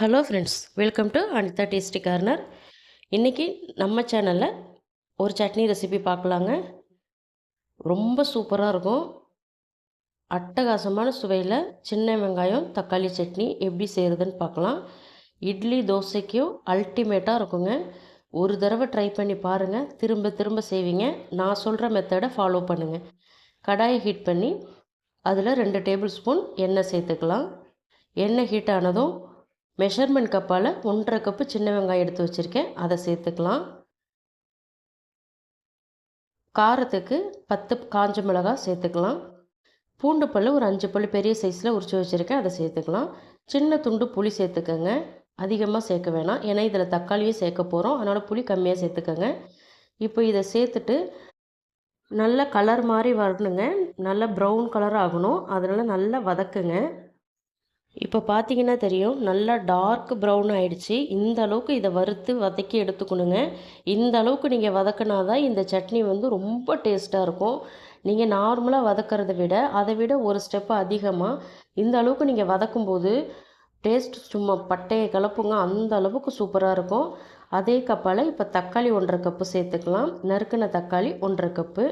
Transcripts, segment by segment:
Hello friends, welcome to Anita tasty corner. இன்றைக்கி நம்ம சேனலில் ஒரு சட்னி ரெசிபி பார்க்கலாங்க. ரொம்ப சூப்பராக இருக்கும். அட்டகாசமான சுவையில் சின்ன வெங்காயம் தக்காளி சட்னி எப்படி செய்கிறதுன்னு பார்க்கலாம். இட்லி தோசைக்கும் அல்டிமேட்டாக இருக்குங்க. ஒரு தடவை ட்ரை பண்ணி பாருங்கள், திரும்ப திரும்ப செய்வீங்க. நான் சொல்கிற மெத்தடை ஃபாலோ பண்ணுங்கள். கடாயை ஹீட் பண்ணி அதில் 2 டேபிள் ஸ்பூன் எண்ணெய் சேர்த்துக்கலாம். எண்ணெய் ஹீட் ஆனதும் மெஷர்மெண்ட் கப்பால் 1.5 கப்பு சின்ன வெங்காயம் எடுத்து வச்சுருக்கேன், அதை சேர்த்துக்கலாம். காரத்துக்கு 10 காஞ்ச மிளகாய் சேர்த்துக்கலாம். பூண்டு பல் ஒரு 5 பல் பெரிய சைஸில் உரித்து வச்சுருக்கேன், அதை சேர்த்துக்கலாம். சின்ன துண்டு புளி சேர்த்துக்கோங்க. அதிகமாக சேர்க்க வேணாம், ஏன்னா இதில் தக்காளியும் சேர்க்க போகிறோம், அதனால் புளி கம்மியாக சேர்த்துக்கோங்க. இப்போ இதை சேர்த்துட்டு நல்ல கலர் மாதிரி வரணுங்க, நல்ல ப்ரௌன் கலர் ஆகணும், அதனால் நல்லா வதக்குங்க. இப்போ பார்த்தீங்கன்னா தெரியும், நல்லா டார்க் ப்ரௌன் ஆகிடுச்சி. இந்த அளவுக்கு இதை வறுத்து வதக்கி எடுத்துக்கணுங்க. இந்த அளவுக்கு நீங்கள் வதக்கினா தான் இந்த சட்னி வந்து ரொம்ப டேஸ்ட்டாக இருக்கும். நீங்கள் நார்மலாக வதக்கிறத விட அதை விட ஒரு ஸ்டெப்பு அதிகமாக இந்த அளவுக்கு நீங்கள் வதக்கும்போது டேஸ்ட் சும்மா பட்டையை கலப்புங்க, அந்த அளவுக்கு சூப்பராக இருக்கும். அதே கப்பால் இப்போ தக்காளி 1.5 கப்பு சேர்த்துக்கலாம். நறுக்கின தக்காளி 1.5 கப்பு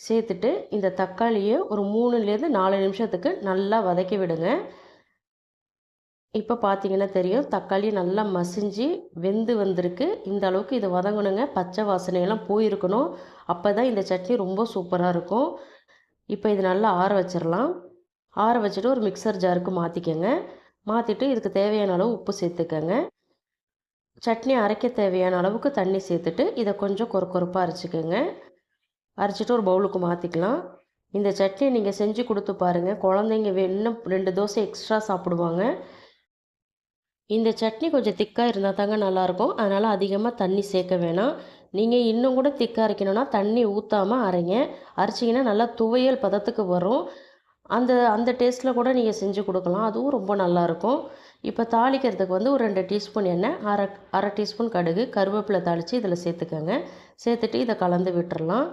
சேர்த்துட்டு இந்த தக்காளியை ஒரு 3லேருந்து 4 நிமிஷத்துக்கு நல்லா வதக்கி விடுங்க. இப்போ பார்த்தீங்கன்னா தெரியும், தக்காளி நல்லா மசிஞ்சு வெந்து வந்திருக்கு. இந்த அளவுக்கு இதை வதங்கணுங்க, பச்சை வாசனையெல்லாம் போயிருக்கணும். அப்போ தான் இந்த சட்னி ரொம்ப சூப்பராக இருக்கும். இப்போ இது நல்லா ஆற வச்சிடலாம். ஆற வச்சுட்டு ஒரு மிக்சர் ஜாருக்கு மாற்றிக்கங்க. மாற்றிட்டு இதுக்கு தேவையான அளவு உப்பு சேர்த்துக்கங்க. சட்னி அரைக்க தேவையான அளவுக்கு தண்ணி சேர்த்துட்டு இதை கொஞ்சம் கொரப்பாக அரைச்சிக்கோங்க. அரைச்சிட்டு ஒரு பவுலுக்கு மாற்றிக்கலாம். இந்த சட்னி நீங்கள் செஞ்சு கொடுத்து பாருங்கள், குழந்தைங்க இன்னும் 2 தோசை எக்ஸ்ட்ரா சாப்பிடுவாங்க. இந்த சட்னி கொஞ்சம் திக்காக இருந்தால் தாங்க நல்லாயிருக்கும், அதனால் அதிகமாக தண்ணி சேர்க்க வேணாம். நீங்கள் இன்னும் கூட திக்காக அரைக்கணுன்னா தண்ணி ஊற்றாமல் அரைங்க. அரைச்சிங்கன்னா நல்லா துவையல் பதத்துக்கு வரும். அந்த அந்த டேஸ்ட்டில் கூட நீங்கள் செஞ்சு கொடுக்கலாம், அதுவும் ரொம்ப நல்லாயிருக்கும். இப்போ தாளிக்கிறதுக்கு வந்து ஒரு 2 டீஸ்பூன் எண்ணெய், அரை டீஸ்பூன் கடுகு, கருவேப்பிலை தாளித்து இதில் சேர்த்துக்கோங்க. சேர்த்துட்டு இதை கலந்து விட்டுறலாம்.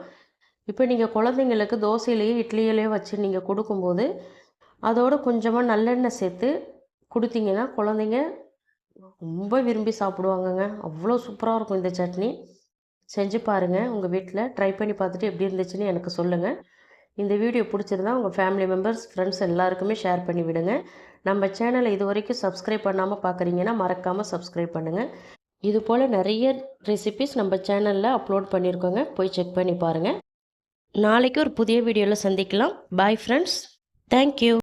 இப்போ நீங்கள் குழந்தைங்களுக்கு தோசையிலேயே இட்லியிலேயே வச்சு நீங்கள் கொடுக்கும்போது அதோடு கொஞ்சமாக நல்லெண்ணெய் சேர்த்து கொடுத்தீங்கன்னா குழந்தைங்க ரொம்ப விரும்பி சாப்பிடுவாங்கங்க. அவ்வளோ சூப்பராக இருக்கும் இந்த சட்னி. செஞ்சு பாருங்கள், உங்கள் வீட்டில் ட்ரை பண்ணி பார்த்துட்டு எப்படி இருந்துச்சுன்னு எனக்கு சொல்லுங்கள். இந்த வீடியோ பிடிச்சிருந்தா உங்கள் ஃபேமிலி மெம்பர்ஸ், ஃப்ரெண்ட்ஸ் எல்லாருக்குமே ஷேர் பண்ணி விடுங்க. நம்ம சேனலை இது வரைக்கும் சப்ஸ்கிரைப் பண்ணாமல் பார்க்குறீங்கன்னா மறக்காமல் சப்ஸ்கிரைப் பண்ணுங்கள். இது போல் நிறைய ரெசிபிஸ் நம்ம சேனலில் அப்லோட் பண்ணியிருக்கோங்க, போய் செக் பண்ணி பாருங்கள். நாளைக்கு ஒரு புதிய வீடியோவில் சந்திக்கலாம். Bye friends, thank you.